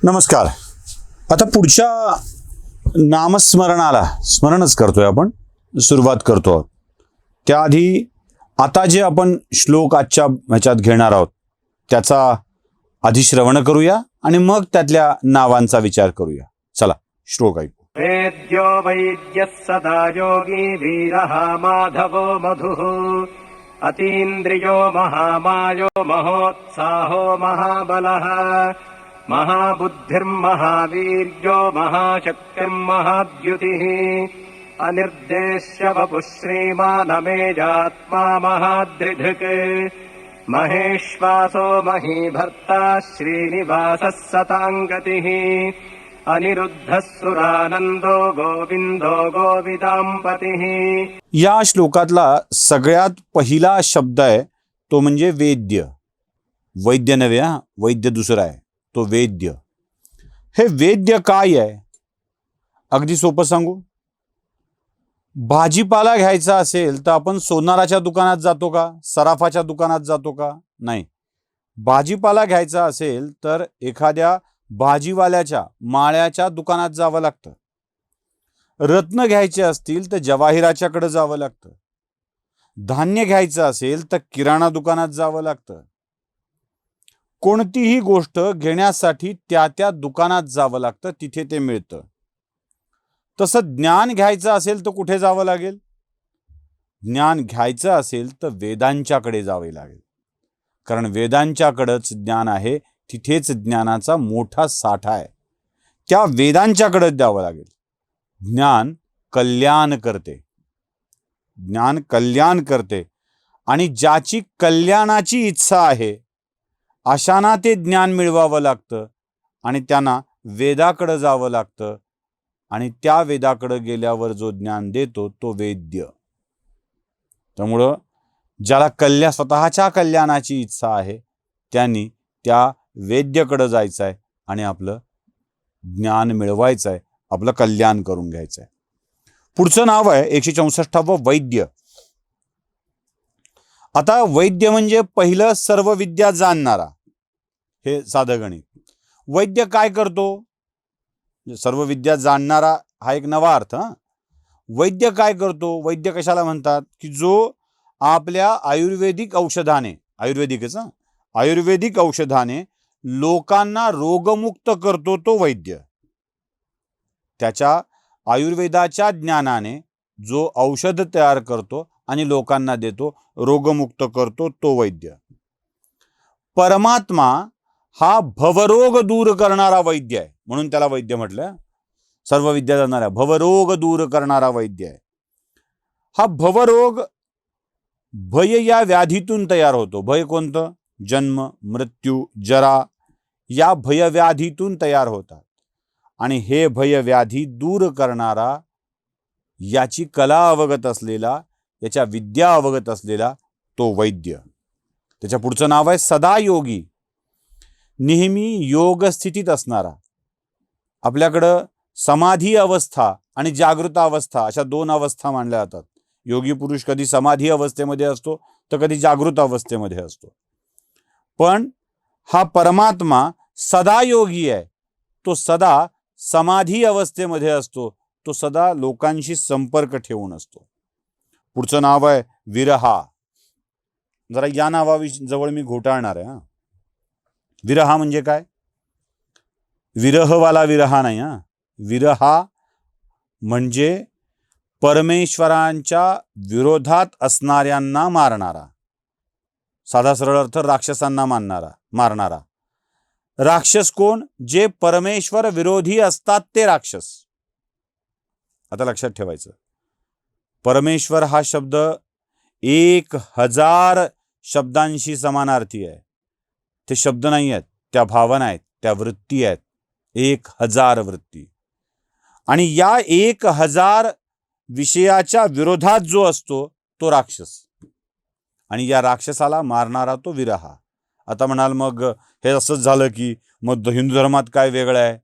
नमस्कार. आता पुढच्या नामस्मरणाला स्मरणच करतोय आपण, सुरुवात करतो. त्याआधी आता जे आपण श्लोक आजच्या ह्याच्यात घेणार आहोत त्याचा आधी श्रवण करूया आणि मग त्यातल्या नावांचा विचार करूया. चला श्लोक ऐकू. वेद्यो वैद्यः सदा योगी वीरः माधवो मधुः अतीन्द्रियो महामायो महोत्साहो महाबलः महाबुद्धिर्महावीर्यो महाशक्तिर्महाद्युतिः अनिर्देश्य वपुः श्रीमानमेजात्मा महादृढृक् महेश्वासो महीभर्ता श्रीनिवासः सताङ्गतिः अनिरुद्धः सुरानन्दो गोविंदो गोविदांपतिः. या श्लोकातला सगळ्यात पहिला शब्द आहे तो म्हणजे वेद्य. वैद्य नव्हे, वैद्य दुसरा आहे, तो वेद्य. हे वेद्य काय आहे? अगदी सोपं सांगू. भाजीपाला घ्यायचा असेल तर आपण सोनाराच्या दुकानात जातो का, सराफाच्या दुकानात जातो का? नाही. भाजीपाला घ्यायचा असेल तर एखाद्या भाजीवाल्याच्या माळ्याच्या दुकानात जावं लागतं. रत्न घ्यायचे असतील तर जवाहिराच्याकडे जावं लागतं. धान्य घ्यायचं असेल तर किराणा दुकानात जावं लागतं. कोणतीही गोष्ट घेण्यासाठी त्या त्या दुकानात जावं लागतं, तिथे ते मिळतं. तसं ज्ञान घ्यायचं असेल तर कुठे जावं लागेल? ज्ञान घ्यायचं असेल तर वेदांच्याकडे जावे लागेल, कारण वेदांच्याकडेच ज्ञान आहे, तिथेच ज्ञानाचा मोठा साठा आहे. त्या वेदांच्याकडे द्यावं लागेल. ज्ञान कल्याण करते, ज्ञान कल्याण करते आणि ज्याची कल्याणाची इच्छा आहे अशांना ते ज्ञान मिळवावं लागतं आणि त्यांना वेदाकडे जावं लागतं आणि त्या वेदाकडे गेल्यावर जो ज्ञान देतो तो वेद्य. त्यामुळं ज्याला स्वतःच्या कल्याणाची इच्छा आहे त्यांनी त्या वेद्यकडे जायचं आहे आणि आपलं ज्ञान मिळवायचं आहे, आपलं कल्याण करून घ्यायचं आहे. पुढचं नाव आहे 164 वैद्य. आता वैद्य म्हणजे पहिलं सर्व विद्या जाणणारा, हे साधं गणित. वैद्य काय करतो? सर्व विद्या जाणणारा हा एक नवा अर्थ. वैद्य काय करतो? वैद्य कशाला म्हणतात? की जो आपल्या आयुर्वेदिक औषधाने, आयुर्वेदिक औषधाने लोकांना रोगमुक्त करतो तो वैद्य. त्याच्या आयुर्वेदाच्या ज्ञानाने जो औषध तयार करतो आणि लोकांना देतो, रोगमुक्त करतो तो वैद्य. परमात्मा हा भवरोग दूर करणारा वैद्य आहे, म्हणून त्याला वैद्य म्हटलं. सर्व विद्या जाणारा भवरोग दूर करणारा वैद्य आहे. हा भवरोग भय या व्याधीतून तयार होतो. भय कोणतं? जन्म, मृत्यू, जरा या भयव्याधीतून तयार होतात. आणि हे भयव्याधी दूर करणारा, याची कला अवगत असलेला, याच्या विद्या अवगत असलेला तो वैद्य. त्याच्या पुढचं नाव आहे सदायोगी. नेहमी योग स्थितीत असणारा. आपल्याकडं समाधी अवस्था आणि जागृत अवस्था अशा दोन अवस्था मानल्या जातात. योगी पुरुष कधी समाधी अवस्थेमध्ये असतो तर कधी जागृत अवस्थेमध्ये असतो. पण हा परमात्मा सदा योगी आहे. तो सदा समाधी अवस्थेमध्ये असतो, तो सदा लोकांशी संपर्क ठेवून असतो. पुढचं नाव आहे विरहा. जरा या नावाजवळ मी घोटाळणार आहे. विरहा म्हणजे काय? विरहवाला विरहा नाही. विरहा म्हणजे परमेश्वरांच्या विरोधात असणाऱ्यांना मारणारा. साधा सरळ अर्थ राक्षसांना मारणारा. राक्षस कोण? जे परमेश्वर विरोधी असतात ते राक्षस. आता लक्षात ठेवायचं, परमेश्वर हा शब्द 1000 शब्दांशी समानार्थी आहे. ते शब्द नाही आहेत, त्या भावना आहेत, त्या वृत्ती आहेत. 1000 वृत्ती. आणि या 1000 विषयाच्या विरोधात जो असतो तो राक्षस, आणि या राक्षसाला मारणारा तो विरहा. आता म्हणाल मग हे असंच झालं की मग हिंदू धर्मात काय वेगळं आहे?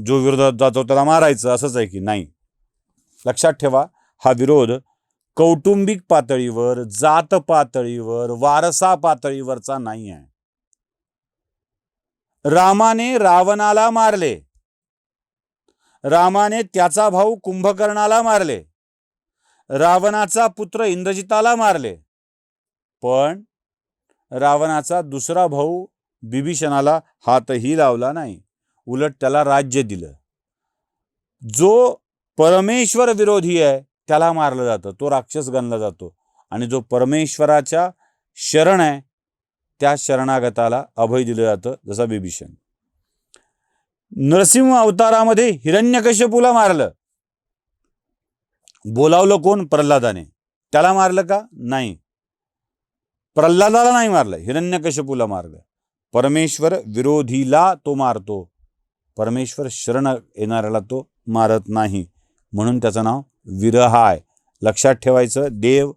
जो विरोधात जातो त्याला मारायचं असंच आहे की? नाही. लक्षात ठेवा, हा विरोध कौटुंबिक पातळीवर, जात पातळीवर, वारसा पातळीवरचा नाही आहे. रामाने रावणाला मारले, रामाने त्याचा भाऊ कुंभकर्णाला मारले, रावणाचा पुत्र इंद्रजिताला मारले, पण रावणाचा दुसरा भाऊ बिभीषणाला हातही लावला नाही, उलट त्याला राज्य दिलं. जो परमेश्वर विरोधी आहे त्याला मारलं जातं, तो राक्षस गणला जातो, आणि जो परमेश्वराच्या शरण आहे त्या शरणागताला अभय दिलं जातं, जसा बिभीषण. नरसिंह अवतारामध्ये हिरण्यकश्यपूला मारलं, बोलावलं कोण? प्रल्हादाने. त्याला मारलं का? नाही, प्रल्हादाला नाही मारलं, हिरण्यकश्यपूला मारलं. परमेश्वर विरोधीला तो मारतो, परमेश्वर शरण येणाऱ्याला तो मारत नाही, म्हणून त्याचं नाव विरह आहे. लक्षात ठेवायचं, देव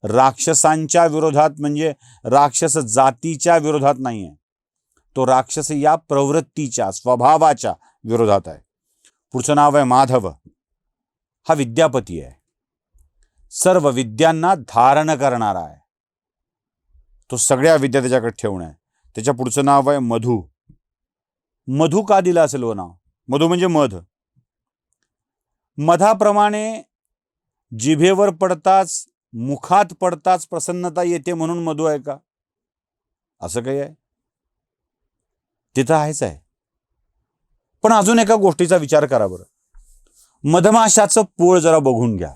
राक्षसांच्या विरोधात म्हणजे राक्षस जातीच्या विरोधात नाही आहे, तो राक्षस या प्रवृत्तीच्या स्वभावाच्या विरोधात आहे. पुढचं नाव आहे माधव. हा विद्यापती आहे, सर्व विद्यांना धारण करणारा आहे, तो सगळ्या विद्या त्याच्याकडे ठेवणं आहे. त्याच्या पुढचं नाव आहे मधु. मधु का दिलं असेल व नाव? मधु म्हणजे मध. मधाप्रमाणे जिभेवर पडताच मुखात पडताच प्रसन्नता येते म्हणून मधु आहे का? असं काही आहे? तिथं आहेच आहे. पण अजून एका गोष्टीचा विचार करा बरं. मधमाशाचं पोळ जरा बघून घ्या,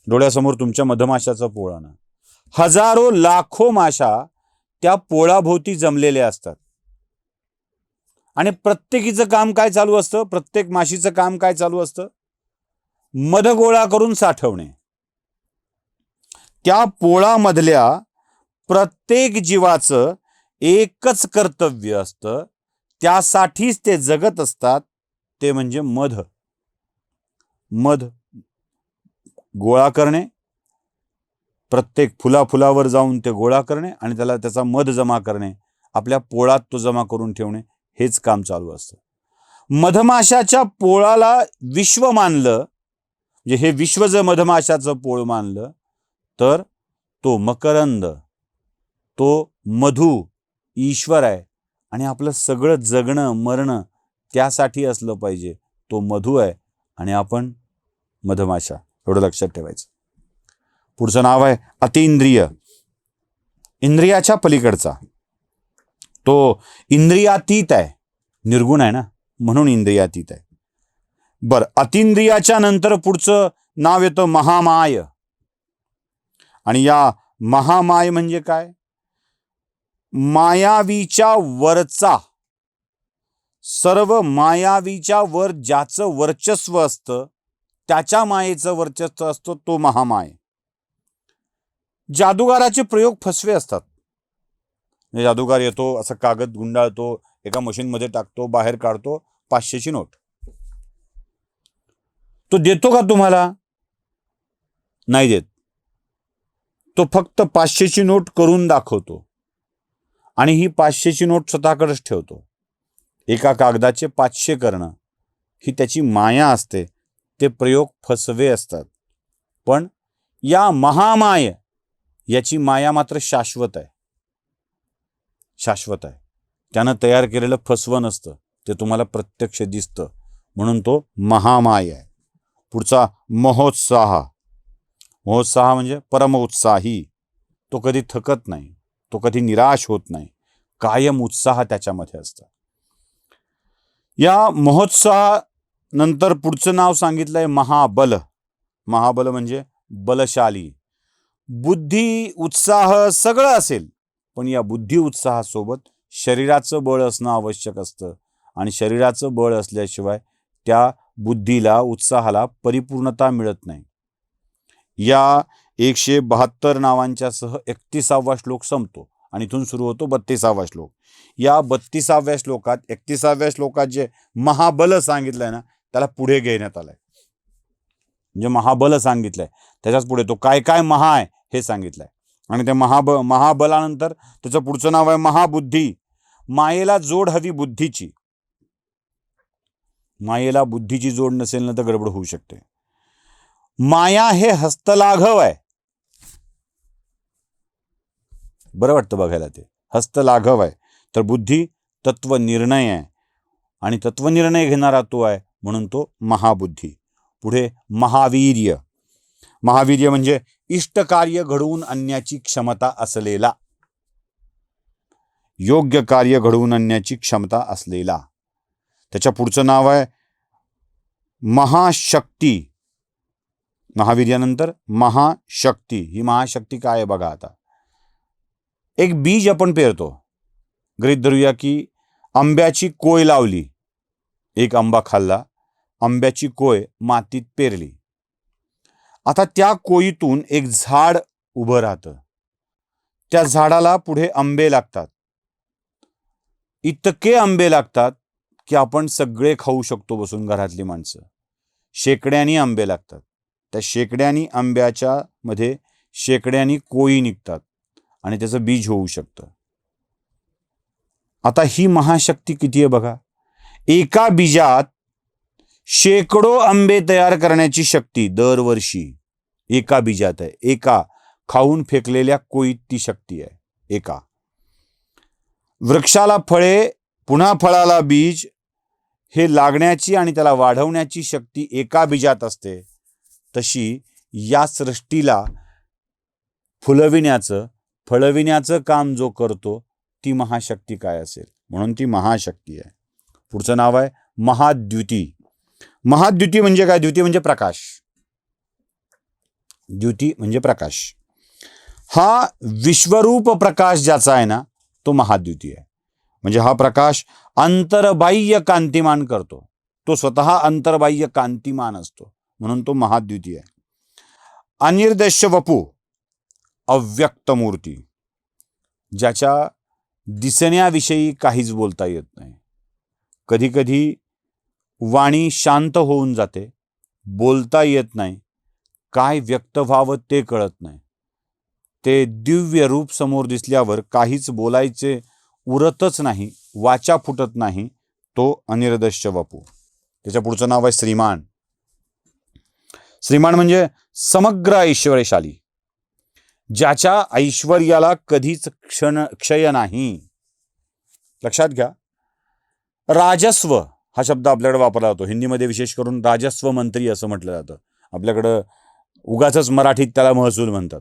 डोळ्यासमोर तुमच्या मधमाशाचं पोळ आणा. हजारो लाखो माशा त्या पोळाभोवती जमलेल्या असतात, आणि प्रत्येकीचं काम काय चालू असतं? प्रत्येक माशीचं काम काय चालू असतं? मध गोळा करून साठवणे. त्या पोळामधल्या प्रत्येक जीवाचं एकच कर्तव्य असतं, त्यासाठीच ते जगत असतात, ते म्हणजे मध. मध गोळा करणे, प्रत्येक फुलावर जाऊन ते गोळा करणे आणि त्याचा मध जमा करणे, आपल्या पोळात तो जमा करून ठेवणे, हेच काम चालू असतं. मधमाशाच्या पोळाला विश्व मानलं, म्हणजे हे विश्व जर मधमाशाचं पोळ मानलं, तर तो मकरंद, तो मधु ईश्वर आहे, आणि आपलं सगळं जगणं मरणं त्यासाठी असलं पाहिजे, तो मधु आहे आणि आपण मधमाशा. एवढं लक्षात ठेवायचं. पुढचं नाव आहे अतींद्रिय. इंद्रियाच्या पलीकडचा, तो इंद्रियातीत आहे, निर्गुण आहे ना, म्हणून इंद्रियातीत आहे. बर, अतींद्रियाच्या नंतर पुढचं नाव येतं महामाय. आणि या महामाय म्हणजे काय? मायावीच्या वरचा, सर्व मायावीच्या वर ज्याचं वर्चस्व असतं, त्याच्या मायेचं वर्चस्व असतं, तो महामाय. जादूगाराचे प्रयोग फसवे असतात. जादूगार येतो, असं कागद गुंडाळतो, एका मशीनमध्ये टाकतो, बाहेर काढतो 500ची नोट. तो देतो का तुम्हाला? नाही देत. तो फक्त 500ची नोट करून दाखवतो, आणि ही 500ची नोट स्वतःकडेच ठेवतो. एका कागदाचे 500 करणं ही त्याची माया असते. ते प्रयोग फसवे असतात. पण या महामाय, याची माया मात्र शाश्वत आहे, शाश्वत आहे. त्यानं तयार केलेलं फसवं नसतं, ते तुम्हाला प्रत्यक्ष दिसतं, म्हणून तो महामाय आहे. पुढचा महोत्साह. महोत्साह म्हणजे परमोत्साही. तो कधी थकत नाही, तो कधी निराश होत नाही, कायम उत्साह त्याच्यामध्ये असतं. या महोत्साह नंतर पुढचं नाव सांगितलंय महाबल. महाबल म्हणजे बलशाली. बुद्धी उत्साह सगळं असेल, पण या बुद्धी उत्साहासोबत शरीराचं बळ असणं आवश्यक असतं, आणि शरीराचं बळ असल्याशिवाय त्या बुद्धीला उत्साहाला परिपूर्णता मिळत नाही. या 172 नावांच्या सह 31वा श्लोक संपतो, आणि इथून सुरू होतो 32वा श्लोक. या 32व्या श्लोकात 31व्या श्लोकात जे महाबल सांगितलंय ना, त्याला पुढे घेण्यात आलंय. म्हणजे महाबल सांगितलंय, त्याच्याच पुढे तो काय काय महा आहे हे सांगितलंय. आणि त्या महाबलानंतर त्याचं पुढचं नाव आहे महाबुद्धी. मायेला जोड हवी बुद्धीची. मायेला बुद्धीची जोड नसेल ना तर गडबड होऊ शकते. माया हे हस्तलाघव आहे. बरं वाटतं बघायला, ते हस्तलाघव आहे. तर बुद्धी तत्व निर्णय आहे. आणि तत्वनिर्णय घेणारा तो आहे, म्हणून तो महाबुद्धी. पुढे महावीर्य. महावीर्य म्हणजे इष्टकार्य घडवून आणण्याची क्षमता असलेला, योग्य कार्य घडवून आणण्याची क्षमता असलेला. त्याच्या पुढचं नाव आहे महाशक्ती. महावीर्यानंतर महाशक्ती. ही महाशक्ती काय आहे बघा. आता एक बीज आपण पेरतो. गृहीत धरूया की आंब्याची कोय लावली, एक आंबा खाल्ला, आंब्याची कोय मातीत पेरली. आता त्या कोयीतून एक झाड उभं राहतं. त्या झाडाला पुढे आंबे लागतात. इतके आंबे लागतात की आपण सगळे खाऊ शकतो बसून, घरातली माणसं. शेकड्यानी आंबे लागतात. त्या शेकड्यानी आंब्याच्या मध्ये शेकड्यानी कोयी निघतात आणि त्याचं बीज होऊ शकतं. आता ही महाशक्ती किती आहे बघा. एका बीजात शेकडो आंबे तयार करण्याची शक्ती दरवर्षी एका बीजात आहे. एका खाऊन फेकलेल्या कोयीत ती शक्ती आहे. एका वृक्षाला फळे, पुन्हा फळाला बीज, हे लागण्याची आणि त्याला वाढवण्याची शक्ती एका बीजात असते. तशी या सृष्टीला फुलविण्याचं, फळविण्याचं काम जो करतो ती महाशक्ती काय असेल, म्हणून ती महाशक्ती आहे. पुढचं नाव आहे महाद्युती. महाद्युती म्हणजे काय? द्युती म्हणजे प्रकाश. द्युती म्हणजे प्रकाश. हा विश्वरूप प्रकाश ज्याचा आहे ना, तो महाद्युती आहे. म्हणजे हा प्रकाश अंतर्बाह्य कांतिमान करतो. तो स्वतः अंतर्बाह्य कांतिमान असतो, म्हणून तो महाद्युती आहे. अनिर्देश्य वपू, अव्यक्त मूर्ती, ज्याच्या दिसण्याविषयी काहीच बोलता येत नाही. कधी कधी वाणी शांत होऊन जाते, बोलता येत नाही, काय व्यक्त व्हावं ते कळत नाही. ते दिव्य रूप समोर दिसल्यावर काहीच बोलायचे उरतच नाही, वाचा फुटत नाही. तो अनिर्देश्य वपू. त्याच्या पुढचं नाव आहे श्रीमान. श्रीमान म्हणजे समग्र ऐश्वर्यशाली, ज्याच्या ऐश्वर्याला कधीच क्षय नाही. लक्षात घ्या, राजस्व हा शब्द आपल्याकडे वापरला जातो. हिंदीमध्ये विशेष करून राजस्व मंत्री असं म्हटलं जातं. आपल्याकडं उगाचच मराठीत त्याला महसूल म्हणतात.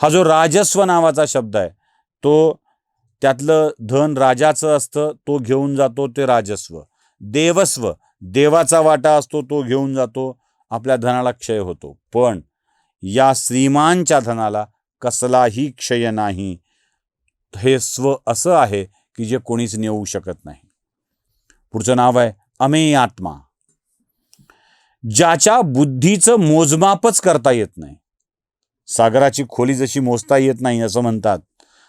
हा जो राजस्व नावाचा शब्द आहे, तो त्यातलं धन राजाचं असतं, तो घेऊन जातो, ते राजस्व. देवस्व, देवाचा वाटा असतो, तो घेऊन जातो, आपल्या धनाला क्षय होतो. पण या श्रीमानच्या धनाला कसलाही क्षय नाही. हे स्व असं आहे की जे कोणीच नेऊ शकत नाही. पुढचं नाव आहे अमेय आत्मा, ज्याच्या बुद्धीचं मोजमापच करता येत नाही. सागराची खोली जशी मोजता येत नाही असं म्हणतात,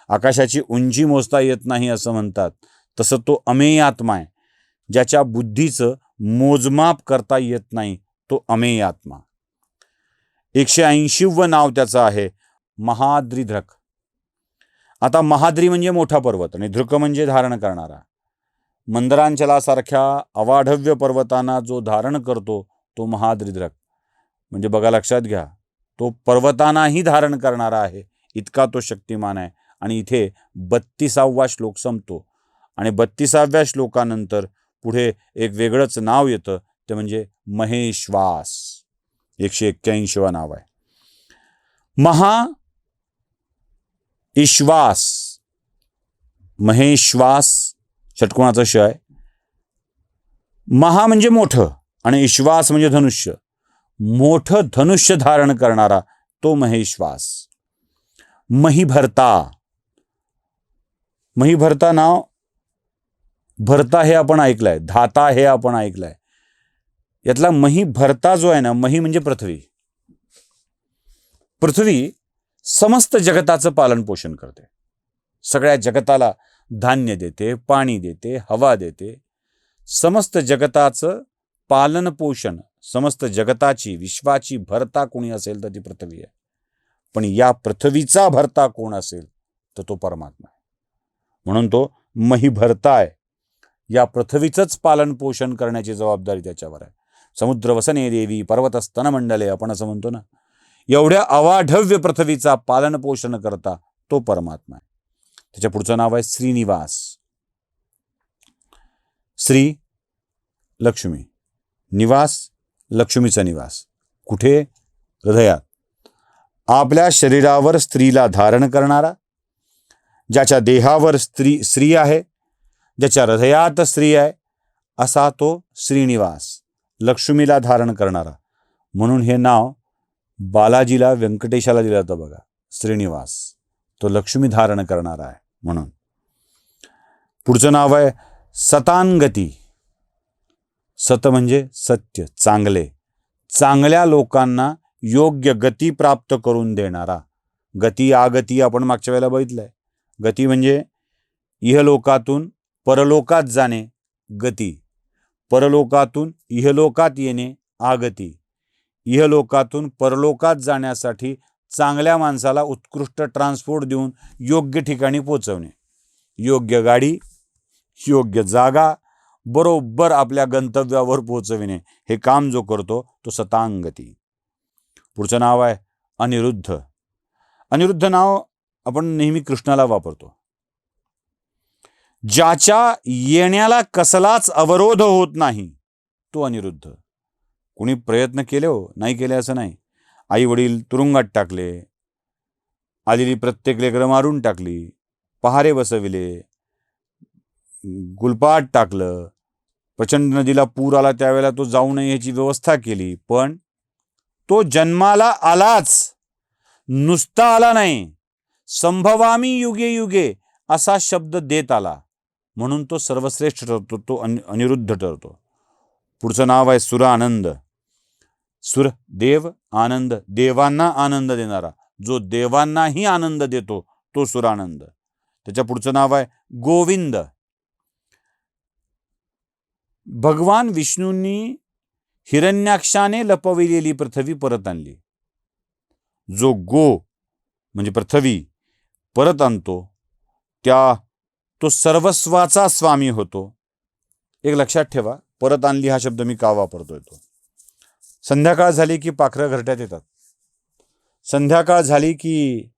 आकाशाची उंची मोजता येत नाही असं म्हणतात, तसं तो अमेय आत्मा आहे, ज्याच्या बुद्धीचं मोजमाप करता येत नाही. तो अमेय आत्मा. 180वं नाव त्याचं आहे महाद्रिधृक. आता महाद्री म्हणजे मोठा पर्वत आणि धृक म्हणजे धारण करणारा. मंदरांचलासारख्या अवाढव्य पर्वतांना जो धारण करतो तो महाद्रिधृक. म्हणजे बघा, लक्षात घ्या, तो पर्वतांनाही धारण करणारा आहे, इतका तो शक्तिमान आहे. आणि इथे 32वा श्लोक संपतो आणि 32व्या श्लोकानंतर पुढे एक वेगळंच नाव येतं, ते म्हणजे महेश्वास. 181वं नाव आहे महा ईश्वास. महेश्वास षटकोणाचा श आहे. महा म्हणजे मोठं आणि ईश्वास म्हणजे धनुष्य. मोठं धनुष्य धारण करणारा तो महेश्वास. महिभर्ता. महिभर्ता नाव, भरता हे आपण ऐकलंय, धाता हे आपण ऐकलंय. यातला महिभर्ता जो आहे ना, मही म्हणजे पृथ्वी. पृथ्वी समस्त जगताचं पालन पोषण करते. सगळ्या जगताला धान्य देते, पाणी देते, हवा देते. समस्त जगताचं पालन पोषण, समस्त जगताची, विश्वाची भरता कोणी असेल तर ती पृथ्वी आहे. पण या पृथ्वीचा भरता कोण असेल तर तो परमात्मा आहे. म्हणून तो महिभर्ता आहे. या पृथ्वीचंच पालन पोषण करण्याची जबाबदारी त्याच्यावर आहे. समुद्र वसने देवी पर्वत स्तन मंडले आपण असं म्हणतो ना, एवढ्या अवाढव्य पृथ्वीचा पालन पोषण करता तो परमात्मा आहे. त्याच्या पुढचं नाव आहे श्रीनिवास. श्री लक्ष्मी. निवास, लक्ष्मीचा निवास. कुठे? हृदयात. आपल्या शरीरावर स्त्रीला धारण करणारा, ज्याच्या देहावर स्त्री आहे, ज्याच्या हृदयात स्त्री आहे, असा तो श्रीनिवास, लक्ष्मीला धारण करणारा. म्हणून हे नाव बालाजीला, व्यंकटेशाला दिलं जातं बघा, श्रीनिवास. तो लक्ष्मी धारण करणारा आहे म्हणून. पुढचं नाव आहे सतांगती. सत म्हणजे सत्य, चांगले. चांगल्या लोकांना योग्य गती प्राप्त करून देणारा. गती आगती आपण मागच्या वेळेला बघितलंय. गती म्हणजे इहलोकातून परलोकात जाणे, गती. परलोकातून इहलोकात येणे, आगती. इहलोकातून परलोकात जाण्यासाठी चांगल्या माणसाला उत्कृष्ट ट्रान्सपोर्ट देऊन योग्य ठिकाणी पोचवणे. योग्य गाडी, योग्य जागा, बरोबर आपल्या गंतव्यावर पोचविणे, हे काम जो करतो तो सतांगती. पुढचं नाव आहे अनिरुद्ध. अनिरुद्ध नाव आपण नेहमी कृष्णाला वापरतो. ज्याच्या येण्याला कसलाच अवरोध होत नाही, तो अनिरुद्ध. कुणी प्रयत्न केले हो, नाही केले असं नाही. आई वडील तुरुंगात टाकले, आलेली प्रत्येक लेकरं मारून टाकली, पहारे बसविले, गुलपाट टाकलं, प्रचंड नदीला पूर आला त्यावेळेला तो जाऊ नये याची व्यवस्था केली, पण तो जन्माला आलाच, नुसता आला नाही. संभवामी युगे युगे असा शब्द देत आला, म्हणून तो सर्वश्रेष्ठ ठरतो, तो अनिरुद्ध ठरतो. पुढचं नाव आहे सुरानंद. सुर देव, आनंद, देवांना आनंद देणारा, जो देवांनाही आनंद देतो तो सुरानंद. त्याच्या पुढचं नाव आहे गोविंद. भगवान विष्णूंनी हिरण्याक्षाने लपविलेली पृथ्वी परत आणली. जो गो म्हणजे पृथ्वी परत आणतो, तो सर्वस्वाचा स्वामी होतो. एक लक्षात ठेवा, परत आणली हा शब्द मी का वापरतोय तो. संध्याकाळ झाली की पाखरं घरट्यात येतात. संध्याकाळ झाली की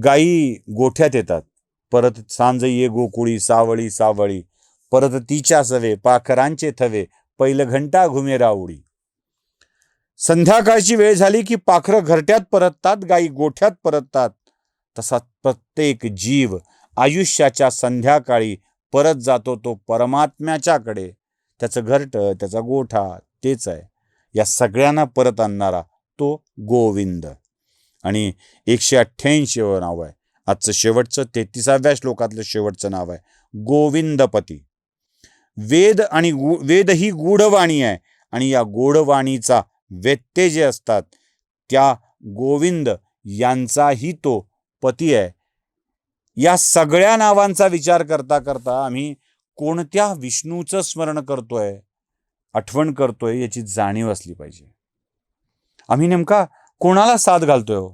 गायी गोठ्यात येतात. परत सांज ये गोकुळी सावळी सावळी, परत तिच्या सवे पाखरांचे थवे, पहिलं घंटा घुमे राऊडी. संध्याकाळची वेळ झाली की पाखरं घरट्यात परततात, गायी गोठ्यात परततात. तसा प्रत्येक जीव आयुष्याच्या संध्याकाळी परत जातो तो परमात्म्याच्याकडे. त्याचं घरटं, त्याचा गोठा तेच आहे. या सगळ्यांना परत आणणारा तो गोविंद. आणि 188 नाव आहे आजचं, शेवटचं 33व्या श्लोकातलं शेवटचं नाव आहे गोविंदपती. वेद ही गूढवाणी आहे, आणि या गूढवाणीचा व्यत्यय जे असतात त्या गोविंद यांचाही तो पती आहे. या सगळ्या नावांचा विचार करता करता आम्ही कोणत्या विष्णूचं स्मरण करतोय, आठवण करतोय, याची जाणीव असली पाहिजे. आम्ही नेमका कोणाला साथ घालतोय हो,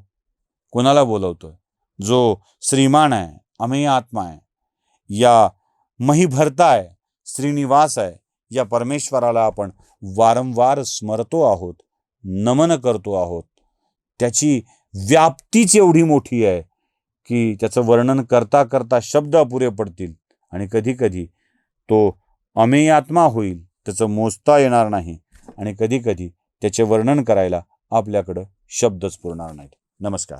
कोणाला बोलवतोय? जो श्रीमान आहे, अमेय आत्मा आहे, या महिभर्ता आहे, श्रीनिवास आहे, या परमेश्वराला आपण वारंवार स्मरतो आहोत, नमन करतो आहोत. त्याची व्याप्तीच एवढी मोठी आहे की त्याचं वर्णन करता करता शब्द अपुरे पडतील, आणि कधी कधी तो अमेय आत्मा होईल, त्याचं मोजता येणार नाही, आणि कधी कधी त्याचे वर्णन करायला आपल्याकडं शब्दच पुरणार नाहीत. नमस्कार.